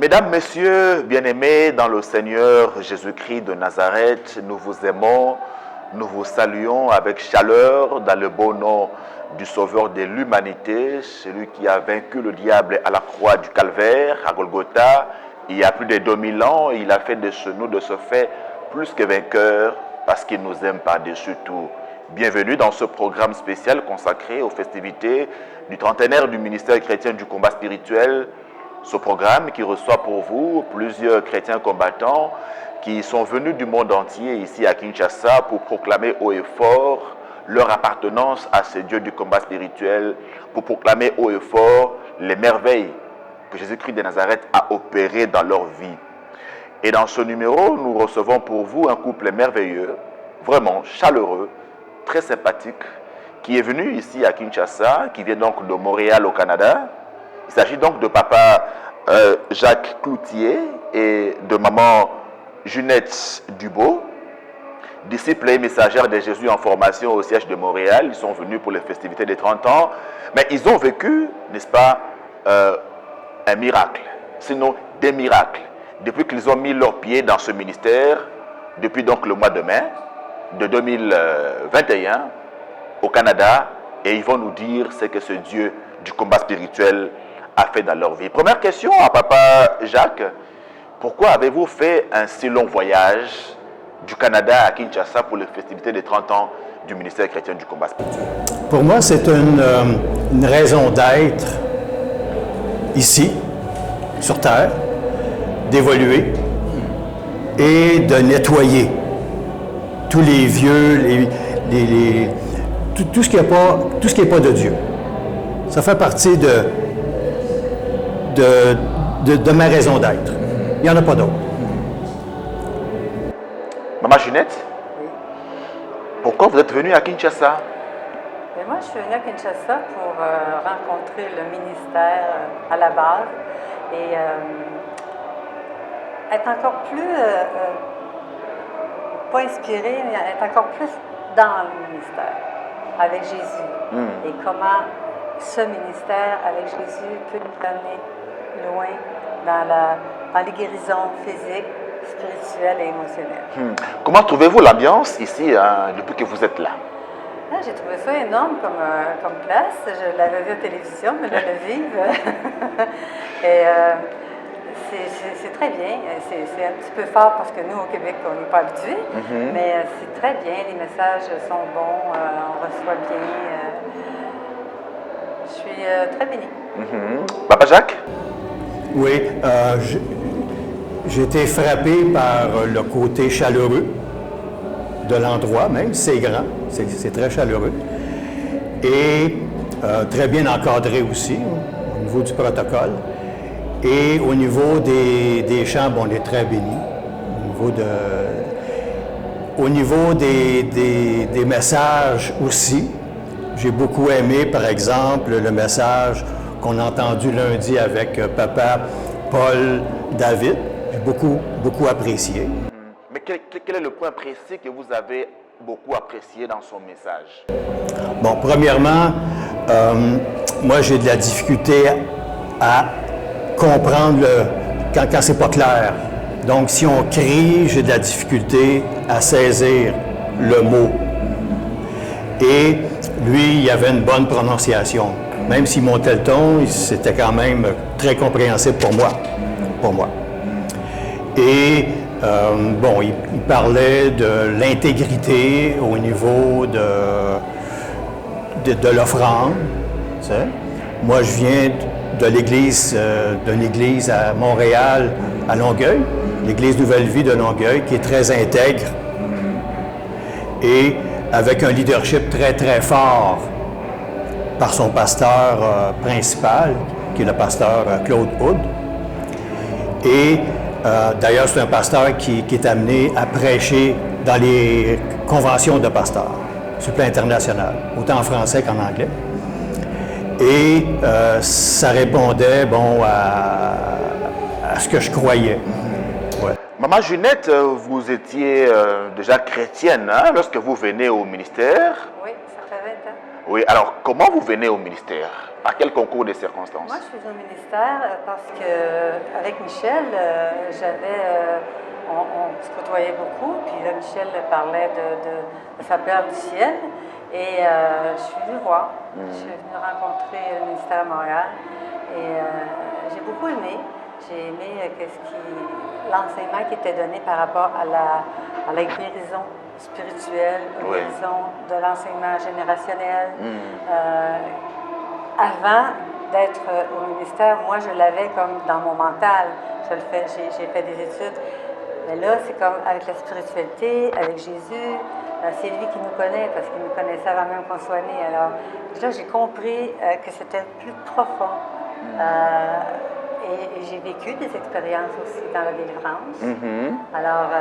Mesdames, Messieurs, bien-aimés dans le Seigneur Jésus-Christ de Nazareth, nous vous aimons, nous vous saluons avec chaleur dans le beau nom du Sauveur de l'humanité, celui qui a vaincu le diable à la croix du Calvaire, à Golgotha. Il y a plus de 2000 ans, il a fait de nous de ce fait plus que vainqueurs parce qu'il nous aime par-dessus tout. Bienvenue dans ce programme spécial consacré aux festivités du trentenaire du ministère chrétien du combat spirituel. Ce programme qui reçoit pour vous plusieurs chrétiens combattants qui sont venus du monde entier ici à Kinshasa pour proclamer haut et fort leur appartenance à ce Dieu du combat spirituel, pour proclamer haut et fort les merveilles que Jésus-Christ de Nazareth a opérées dans leur vie. Et dans ce numéro, nous recevons pour vous un couple merveilleux, vraiment chaleureux, très sympathique, qui est venu ici à Kinshasa, qui vient donc de Montréal au Canada. Il s'agit donc de papa Jacques Cloutier et de maman Junette Dubo, disciples et messagères de Jésus en formation au siège de Montréal. Ils sont venus pour les festivités des 30 ans, mais ils ont vécu, n'est-ce pas, un miracle, sinon des miracles. Depuis qu'ils ont mis leurs pieds dans ce ministère, depuis donc le mois de mai de 2021 au Canada, et ils vont nous dire ce que ce Dieu du combat spirituel a fait dans leur vie. Première question à papa Jacques, pourquoi avez-vous fait un si long voyage du Canada à Kinshasa pour les festivités des 30 ans du ministère chrétien du combat spirituel? Pour moi, c'est une raison d'être ici, sur Terre, d'évoluer et de nettoyer tous les vieux, tout ce qui n'est pas de Dieu. Ça fait partie de ma raison d'être. Il n'y en a pas d'autre. Maman Junette, oui. Pourquoi vous êtes venue à Kinshasa? Et moi, je suis venue à Kinshasa pour rencontrer le ministère à la base et être encore plus, pas inspirée, mais être encore plus dans le ministère, avec Jésus. Et comment ce ministère avec Jésus peut nous amener loin dans les guérisons physiques, spirituelles et émotionnelles. Comment trouvez-vous l'ambiance ici depuis que vous êtes là? J'ai trouvé ça énorme comme place. Je l'avais vu à la télévision, mais là, le vivre. Et c'est très bien. C'est un petit peu fort parce que nous, au Québec, on n'est pas habitués. Mais c'est très bien. Les messages sont bons. On reçoit bien. Je suis très bénie. Papa Jacques? Oui, j'ai été frappé par le côté chaleureux de l'endroit, même si c'est grand, c'est très chaleureux. Et très bien encadré aussi, au niveau du protocole. Et au niveau des chambres, on est très bénis. Au niveau des messages aussi, j'ai beaucoup aimé, par exemple, le message qu'on a entendu lundi avec papa Paul David. J'ai beaucoup apprécié. Mais quel est le point précis que vous avez beaucoup apprécié dans son message? Bon, premièrement, moi j'ai de la difficulté à comprendre quand c'est pas clair. Donc si on crie, j'ai de la difficulté à saisir le mot. Et lui, il avait une bonne prononciation. Même s'il montait le ton, c'était quand même très compréhensible pour moi. Et bon, il parlait de l'intégrité au niveau de l'offrande. Tu sais. Moi, je viens d'une église à Montréal, à Longueuil, l'église Nouvelle Vie de Longueuil, qui est très intègre et avec un leadership très, très fort par son pasteur principal, qui est le pasteur Claude Hood. Et d'ailleurs, c'est un pasteur qui est amené à prêcher dans les conventions de pasteurs sur le plan international, autant en français qu'en anglais. Et ça répondait, bon, à ce que je croyais. Ouais. Maman Junette, vous étiez déjà chrétienne lorsque vous venez au ministère? Oui, ça fait 20 ans. Oui, alors comment vous venez au ministère? Par quel concours des circonstances? Moi, je suis au ministère parce que avec Michel, on se côtoyait beaucoup, puis là, Michel parlait de sa perle du ciel, et je suis venue voir. Je suis venue rencontrer le ministère à Montréal, et j'ai beaucoup aimé. J'ai aimé l'enseignement qui était donné par rapport à la guérison spirituelle, la guérison de l'enseignement générationnel. Avant d'être au ministère, moi, je l'avais comme dans mon mental. J'ai fait des études. Mais là, c'est comme avec la spiritualité, avec Jésus. C'est lui qui nous connaît, parce qu'il nous connaissait avant même qu'on soit né. Alors là, j'ai compris que c'était plus profond. Et j'ai vécu des expériences aussi dans la délivrance. Alors,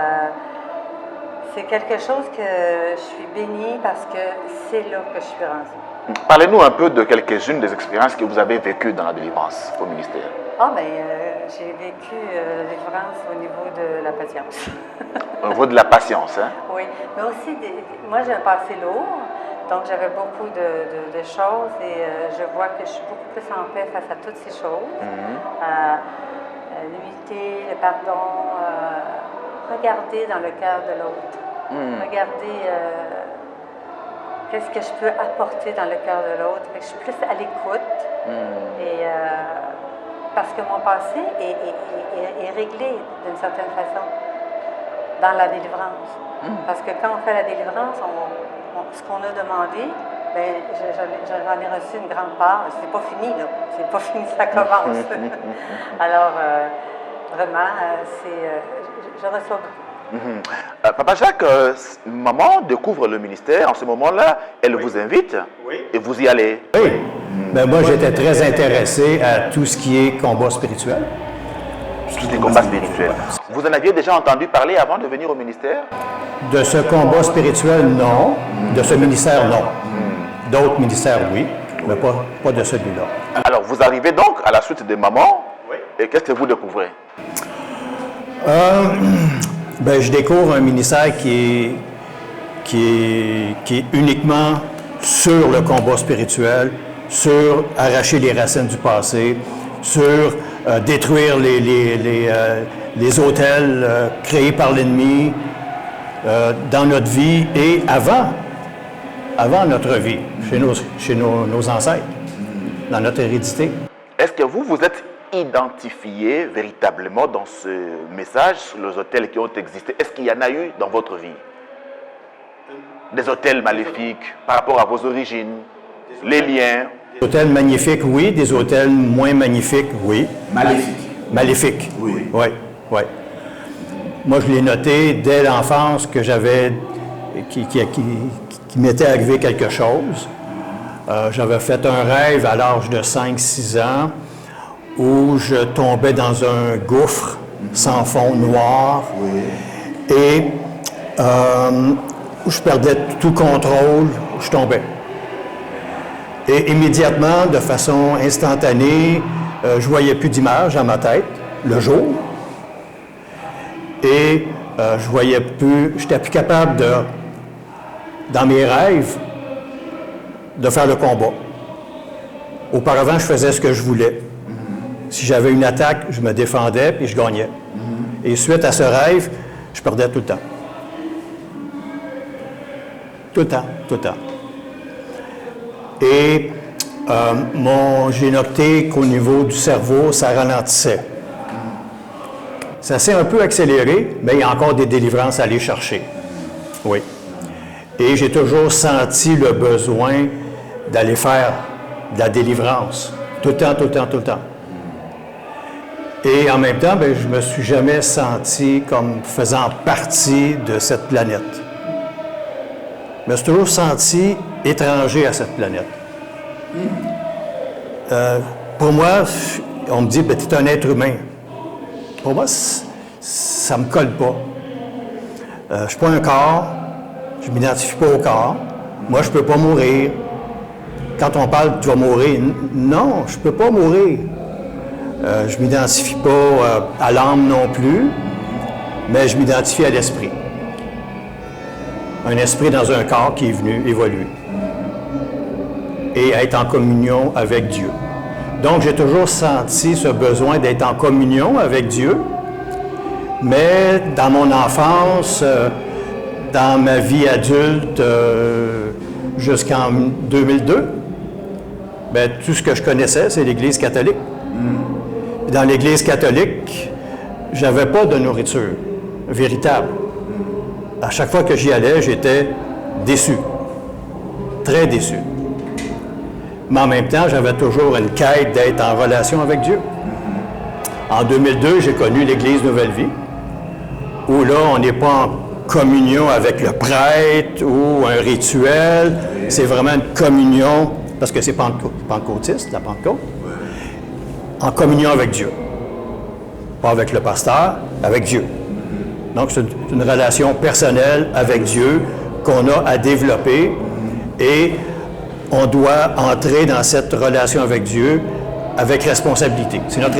c'est quelque chose que je suis bénie parce que c'est là que je suis rendue. Parlez-nous un peu de quelques-unes des expériences que vous avez vécues dans la délivrance au ministère. J'ai vécu la délivrance au niveau de la patience. Au niveau de la patience, hein? Oui, mais aussi, moi j'ai un passé lourd, donc j'avais beaucoup de choses et je vois que je suis beaucoup plus en paix face à toutes ces choses. L'humilité, le pardon, regarder dans le cœur de l'autre. Regarder qu'est-ce que je peux apporter dans le cœur de l'autre. Je suis plus à l'écoute. Et parce que mon passé est réglé d'une certaine façon dans la délivrance. Parce que quand on fait la délivrance, ce qu'on a demandé, j'en ai reçu une grande part. C'est pas fini, là. C'est pas fini, ça commence. Alors, vraiment, je reçois beaucoup. Papa Jacques, maman découvre le ministère. En ce moment-là, elle vous invite et vous y allez. Oui. Ben moi, j'étais très intéressé à tout ce qui est combat spirituel. Tous les combats spirituels. Vous en aviez déjà entendu parler avant de venir au ministère? De ce combat spirituel, non. De ce ministère, non. D'autres ministères, oui, mais pas de celui-là. Alors, vous arrivez donc à la suite de maman. Et qu'est-ce que vous découvrez? Je découvre un ministère qui est uniquement sur le combat spirituel, sur arracher les racines du passé, sur détruire les autels créés par l'ennemi dans notre vie et avant notre vie, chez nos ancêtres, dans notre hérédité. Est-ce que vous êtes identifié véritablement dans ce message sur les autels qui ont existé? Est-ce qu'il y en a eu dans votre vie? Des autels maléfiques par rapport à vos origines, les liens? Des autels magnifiques, oui. Des autels moins magnifiques, oui. Maléfiques? Maléfiques. Oui. Oui, oui. Moi, je l'ai noté dès l'enfance que j'avais, qui m'était arrivé quelque chose. J'avais fait un rêve à l'âge de 5-6 ans où je tombais dans un gouffre sans fond noir et où je perdais tout contrôle, où je tombais. Et immédiatement, de façon instantanée, je voyais plus d'image dans ma tête, le jour. Et je voyais plus, j'étais plus capable dans mes rêves, de faire le combat. Auparavant, je faisais ce que je voulais. Si j'avais une attaque, je me défendais et je gagnais. Et suite à ce rêve, je perdais tout le temps. Tout le temps, tout le temps. Et j'ai noté qu'au niveau du cerveau, ça ralentissait. Ça s'est un peu accéléré, mais il y a encore des délivrances à aller chercher. Oui. Et j'ai toujours senti le besoin d'aller faire de la délivrance. Tout le temps, tout le temps, tout le temps. Et en même temps, je ne me suis jamais senti comme faisant partie de cette planète. Je me suis toujours senti étranger à cette planète. Pour moi, on me dit, tu es un être humain. Pour moi, ça ne me colle pas. Je ne suis pas un corps, je ne m'identifie pas au corps. Moi, je ne peux pas mourir. Quand on parle, tu vas mourir. Non, je ne peux pas mourir. Je ne m'identifie pas à l'âme non plus, mais je m'identifie à l'esprit. Un esprit dans un corps qui est venu évoluer. et être en communion avec Dieu. Donc, j'ai toujours senti ce besoin d'être en communion avec Dieu, mais dans mon enfance, dans ma vie adulte, jusqu'en 2002, bien, tout ce que je connaissais, c'est l'Église catholique. Dans l'Église catholique, j'avais pas de nourriture véritable. À chaque fois que j'y allais, j'étais déçu, très déçu. Mais en même temps, j'avais toujours une quête d'être en relation avec Dieu. En 2002, j'ai connu l'Église Nouvelle Vie, où là, on n'est pas en communion avec le prêtre ou un rituel. C'est vraiment une communion, parce que c'est pentecôtiste, la Pentecôte, en communion avec Dieu. Pas avec le pasteur, avec Dieu. Donc, c'est une relation personnelle avec Dieu qu'on a à développer et on doit entrer dans cette relation avec Dieu avec responsabilité. C'est notre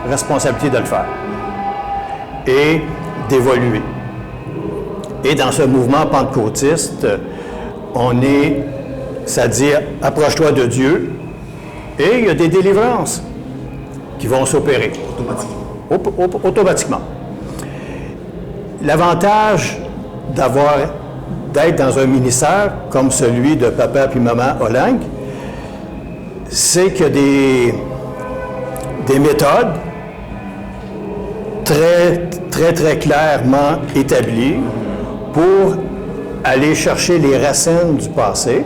responsabilité de le faire et d'évoluer. Et dans ce mouvement pentecôtiste, on est, c'est-à-dire, approche-toi de Dieu et il y a des délivrances qui vont s'opérer. Automatiquement. L'avantage d'être dans un ministère comme celui de papa puis maman Olang, c'est qu'il y a des méthodes très clairement établies pour aller chercher les racines du passé.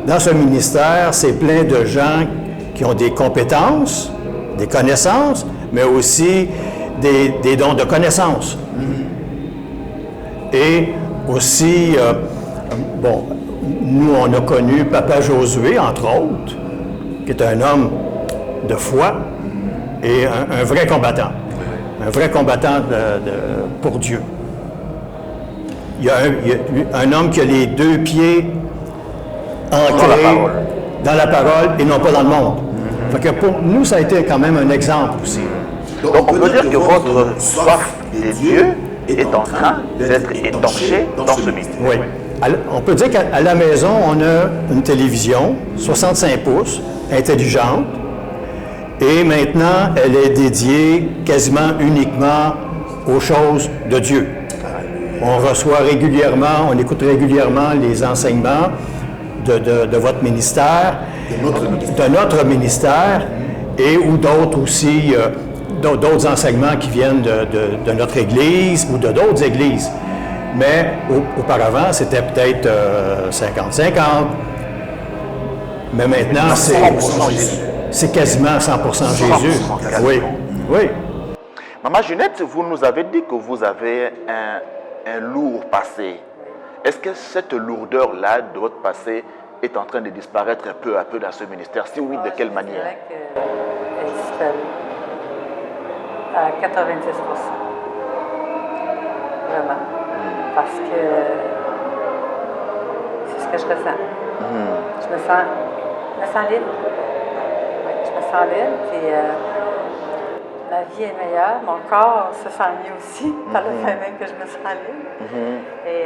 Dans ce ministère, c'est plein de gens qui ont des compétences, des connaissances, mais aussi des dons de connaissances. Et aussi, nous, on a connu Papa Josué, entre autres, qui est un homme de foi et un vrai combattant. Un vrai combattant pour Dieu. Il y a un homme qui a les deux pieds ancrés dans la parole et non pas dans le monde. Fait que pour nous, ça a été quand même un exemple aussi. Donc on peut dire que votre soif de Dieu est en train d'être étanchée dans ce ministère. Oui. On peut dire qu'à la maison, on a une télévision 65 pouces, intelligente, et maintenant, elle est dédiée quasiment uniquement aux choses de Dieu. On reçoit régulièrement, on écoute régulièrement les enseignements de votre ministère, de notre ministère, et ou d'autres aussi, d'autres enseignements qui viennent de notre Église ou de d'autres églises. Mais auparavant, c'était peut-être 50-50. Mais maintenant, c'est quasiment 100% Jésus. Oui, oui. Maman Ginette, vous nous avez dit que vous avez un lourd passé. Est-ce que cette lourdeur-là de votre passé est en train de disparaître peu à peu dans ce ministère? Si oui, de quelle manière? Je dirais qu'elle disparaît à 90%. Vraiment. Parce que c'est ce que je ressens. Je me sens libre. Oui, je me sens libre. Puis ma vie est meilleure. Mon corps se sent mieux aussi par le fait même que je me sens libre. Et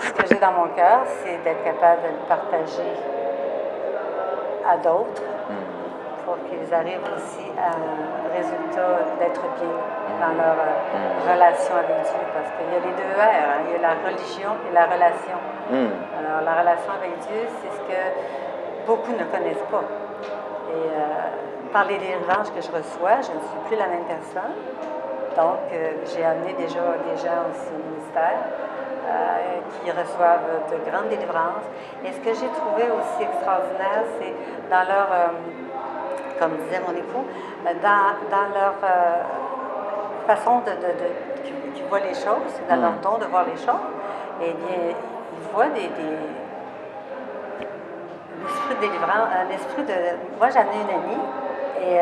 ce que j'ai dans mon cœur, c'est d'être capable de le partager à d'autres pour qu'ils arrivent aussi à un résultat d'être bien dans leur relation avec Dieu. Parce qu'il y a les deux R, hein? Il y a la religion et la relation. Alors, la relation avec Dieu, c'est ce que beaucoup ne connaissent pas. Et par les délivrances que je reçois, je ne suis plus la même personne. Donc, j'ai amené déjà des gens aussi au ministère qui reçoivent de grandes délivrances. Et ce que j'ai trouvé aussi extraordinaire, c'est dans leur, comme disait mon époux, dans leur façon qu'ils voient les choses, dans leur don de voir les choses, eh bien, ils voient l'esprit de délivrance, l'esprit de... Moi, j'ai amené une amie et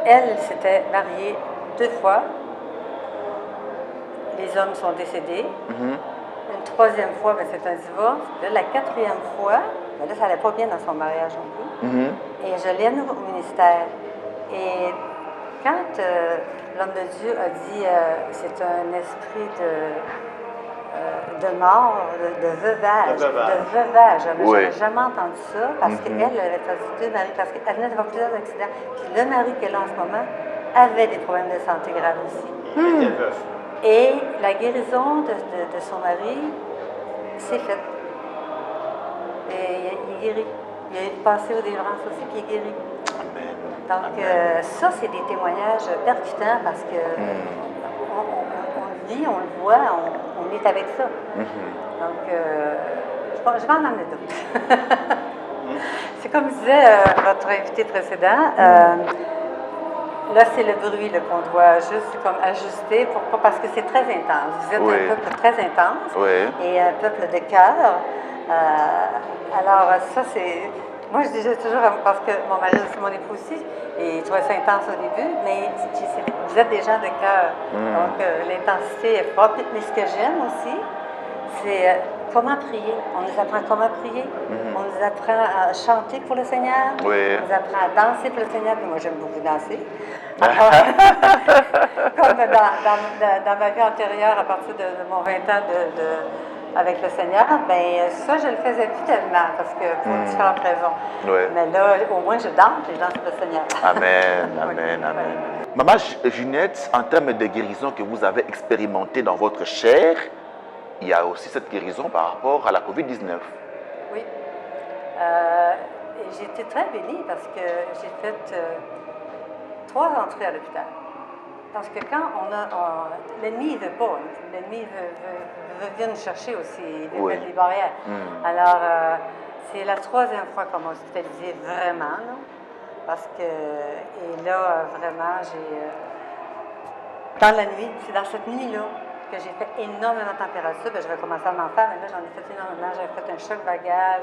elle s'était mariée 2 fois. Les hommes sont décédés. Une 3e fois, ben, c'est un divorce. Là, la 4e fois, ben, là, ça n'allait pas bien dans son mariage non plus. Et je l'ai amené au ministère. Et quand l'homme de Dieu a dit c'est un esprit de mort, de veuvage. De veuvage. De veuvage. Je Oui. n'avais jamais entendu ça parce qu'elle avait perdu deux maris, parce qu'elle venait d'avoir plusieurs accidents. Puis le mari qu'elle a en ce moment avait des problèmes de santé graves aussi. Il était veuf. Et la guérison de son mari s'est faite. Et il est guéri. Il est passé aux délivrances aussi, puis il est guéri. Amen. Donc, ça, c'est des témoignages percutants parce que on le vit, on le voit, on est avec ça. Donc, je vais en emmener d'autres. C'est comme disait votre invité précédent, là, c'est le bruit là, qu'on doit juste comme ajuster parce que c'est très intense. Vous êtes Oui. un peuple très intense Oui. et un peuple de cœur. Alors, ça, c'est. Moi, je disais toujours, parce que mon mari, c'est mon époux aussi, et il trouvait ça intense au début, mais vous êtes des gens de cœur. Donc, l'intensité est forte. Mais ce que j'aime aussi, c'est comment prier. On nous apprend comment prier. On nous apprend à chanter pour le Seigneur. Oui. On nous apprend à danser pour le Seigneur. Puis moi, j'aime beaucoup danser. Alors, comme dans ma vie antérieure, à partir de mon 20 ans avec le Seigneur, ben ça, je le faisais plus tellement parce que pour différentes raisons. Ouais. Mais là, au moins, je danse et je danse pour le Seigneur. Amen, Oui. amen, amen. Maman Ginette, en termes de guérison que vous avez expérimentée dans votre chair, il y a aussi cette guérison par rapport à la COVID-19. Oui. Et j'ai été très bénie parce que j'ai fait 3 entrées à l'hôpital. Parce que quand l'ennemi ne veut pas, l'ennemi veut venir nous chercher aussi, il veut Oui. mettre des barrières. Alors, c'est la 3e fois qu'on m'a hospitalisée vraiment, là, parce que, et là, vraiment, dans la nuit, c'est dans cette nuit-là que j'ai fait énormément de température, ben, je vais commencer à m'en faire, mais là, j'en ai fait énormément, j'avais fait un choc vagal,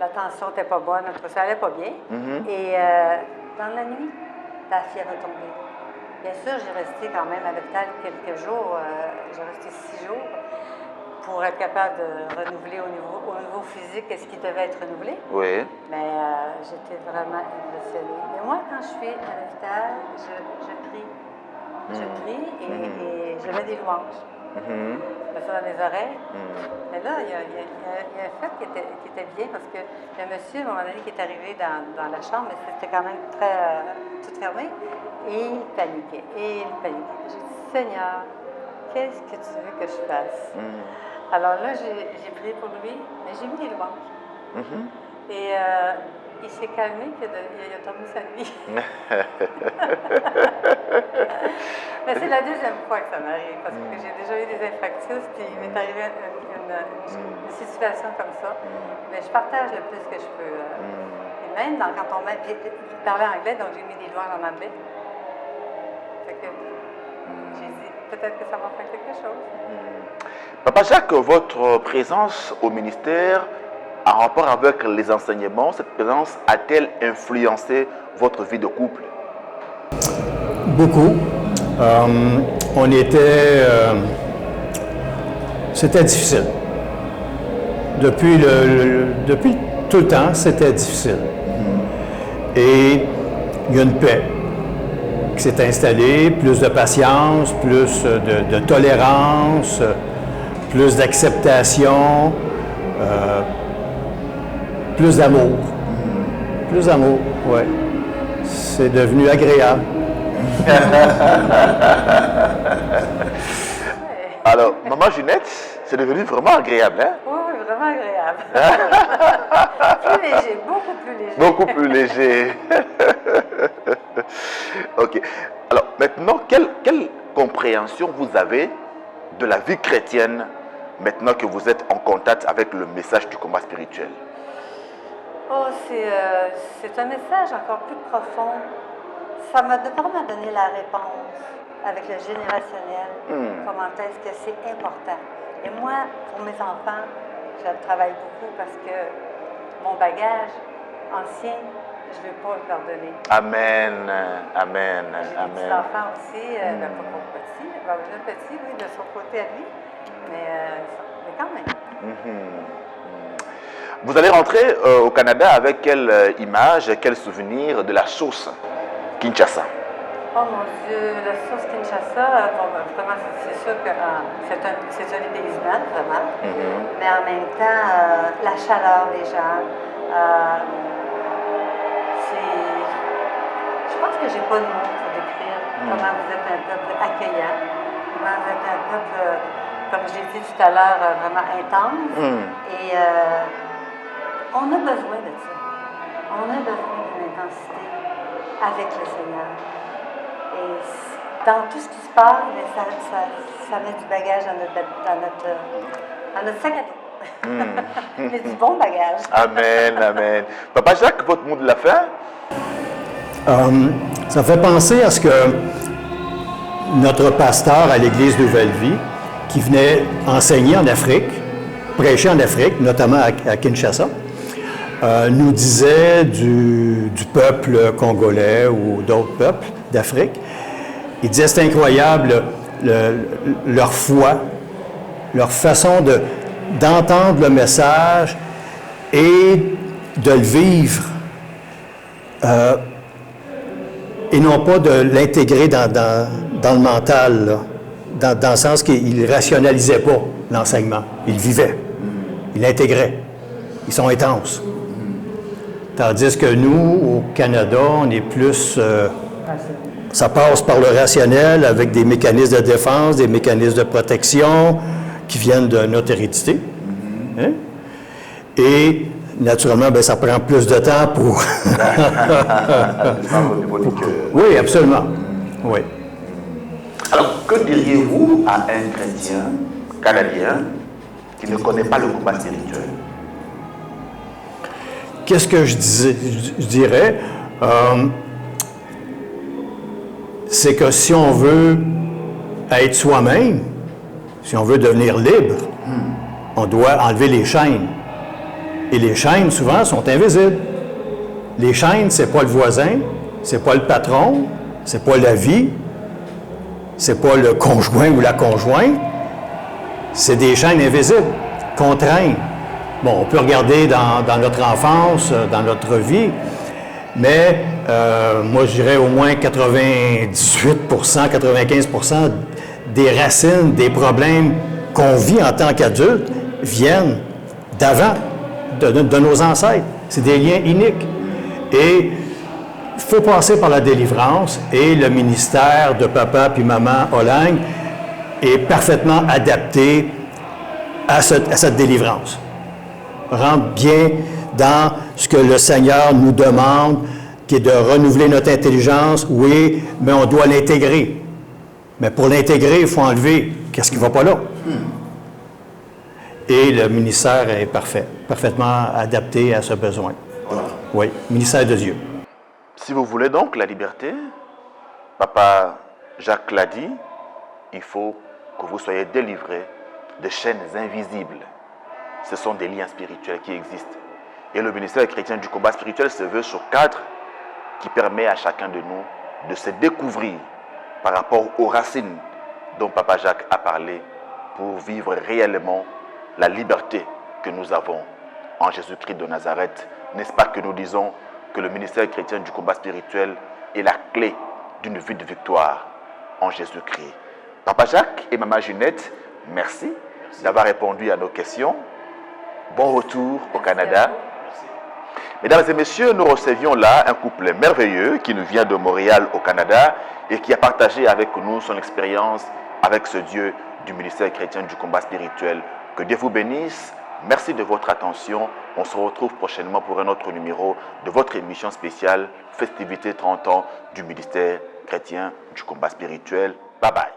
la tension n'était pas bonne, ça allait pas bien. Et dans la nuit, la fièvre est tombée. Bien sûr, j'ai resté quand même à l'hôpital quelques jours. J'ai resté 6 jours pour être capable de renouveler au niveau physique ce qui devait être renouvelé. Oui. Mais j'étais vraiment impressionnée. Mais moi, quand je suis à l'hôpital, je prie. Je prie et je mets des louanges. Je mets ça dans mes oreilles. Mais là, il y a un fait qui était bien parce que le monsieur, à un moment donné, qui est arrivé dans la chambre, mais c'était quand même tout fermé, et il paniquait. J'ai dit, Seigneur, qu'est-ce que tu veux que je fasse? Alors là, j'ai prié pour lui, mais j'ai mis des louanges. Et il s'est calmé, puis il a dormi sa nuit. Mais c'est la 2e fois que ça m'arrive, parce que j'ai déjà eu des infarctus, puis il m'est arrivé une situation comme ça. Mais je partage le plus que je peux. Et même quand on met. Puis, il parlait anglais, donc j'ai mis des louanges en anglais. Fait que j'ai dit, peut-être que ça va faire quelque chose. Papa Jacques, votre présence au ministère, en rapport avec les enseignements, cette présence a-t-elle influencé votre vie de couple? Beaucoup. C'était difficile. Depuis tout le temps, c'était difficile. Et il y a une paix qui s'est installée, plus de patience, plus de tolérance, plus d'acceptation, plus d'amour. Plus d'amour, oui. C'est devenu agréable. Alors, maman Ginette, c'est devenu vraiment agréable, hein? Oui, vraiment agréable. Plus léger, beaucoup plus léger. Beaucoup plus léger. Ok. Alors, maintenant, quelle compréhension vous avez de la vie chrétienne maintenant que vous êtes en contact avec le message du combat spirituel? Oh, c'est un message encore plus profond. Ça m'a vraiment donné la réponse avec le générationnel. Comment est-ce que c'est important. Et moi, pour mes enfants, je travaille beaucoup parce que mon bagage ancien, je ne veux pas le pardonner. Amen, amen, J'ai des amen. petits-enfants aussi, pas trop petits, le petit, oui, de son côté à lui, mais quand même. Vous allez rentrer au Canada avec quelle image, quel souvenir de la source Kinshasa? Oh mon Dieu, la sauce Kinshasa, bon, ben, vraiment, c'est sûr que c'est un dépaysement, vraiment. Mais en même temps, la chaleur des gens, je pense que j'ai pas de mots pour décrire comment vous êtes un peuple accueillant, comment vous êtes un peuple, comme j'ai dit tout à l'heure, vraiment intense. Et on a besoin de ça. On a besoin d'une intensité avec le Seigneur. Et dans tout ce qui se passe, ça met du bagage dans notre sac à dos. Mais du bon bagage. Amen, amen. Papa Jacques, votre mot de la fin? Ça fait penser à ce que notre pasteur à l'Église Nouvelle-Vie, qui venait enseigner en Afrique, prêcher en Afrique, notamment à Kinshasa, nous disait du peuple congolais ou d'autres peuples d'Afrique. Il disait c'est incroyable leur foi, leur façon d'entendre le message et de le vivre. Et non pas de l'intégrer dans le mental, là, dans le sens qu'il ne rationalisait pas l'enseignement. Il vivait, il l'intégrait. Ils sont intenses. Tandis que nous, au Canada, on est plus... ça passe par le rationnel avec des mécanismes de défense, des mécanismes de protection qui viennent de notre hérédité. Hein? Et naturellement, bien, ça prend plus de temps pour... Oui, absolument. Oui. Alors, que diriez-vous à un chrétien canadien qui ne connaît pas le combat spirituel? Qu'est-ce que je dirais? C'est que si on veut être soi-même, si on veut devenir libre, on doit enlever les chaînes. Et les chaînes, souvent, sont invisibles. Les chaînes, c'est pas le voisin, c'est pas le patron, c'est pas la vie, c'est pas le conjoint ou la conjointe. C'est des chaînes invisibles, contraintes. Bon, on peut regarder dans notre enfance, dans notre vie, mais moi, je dirais au moins 98 95 des racines, des problèmes qu'on vit en tant qu'adulte viennent d'avant, de nos ancêtres. C'est des liens iniques. Et il faut passer par la délivrance et le ministère de papa puis maman Olagne est parfaitement adapté à cette délivrance. Rentre bien dans ce que le Seigneur nous demande, qui est de renouveler notre intelligence. Oui, mais on doit l'intégrer. Mais pour l'intégrer, il faut enlever qu'est-ce qui ne va pas là. Et le ministère est parfaitement adapté à ce besoin. Oui, ministère de Dieu. Si vous voulez donc la liberté, Papa Jacques l'a dit, il faut que vous soyez délivrés de chaînes invisibles. Ce sont des liens spirituels qui existent. Et le ministère chrétien du combat spirituel se veut sur 4 qui permet à chacun de nous de se découvrir par rapport aux racines dont Papa Jacques a parlé pour vivre réellement la liberté que nous avons en Jésus-Christ de Nazareth. N'est-ce pas que nous disons que le ministère chrétien du combat spirituel est la clé d'une vie de victoire en Jésus-Christ? Papa Jacques et Maman Ginette, merci d'avoir répondu à nos questions. Bon retour au Canada. Mesdames et messieurs, nous recevions là un couple merveilleux qui nous vient de Montréal au Canada et qui a partagé avec nous son expérience avec ce Dieu du ministère chrétien du combat spirituel. Que Dieu vous bénisse. Merci de votre attention. On se retrouve prochainement pour un autre numéro de votre émission spéciale Festivité 30 ans du ministère chrétien du combat spirituel. Bye bye.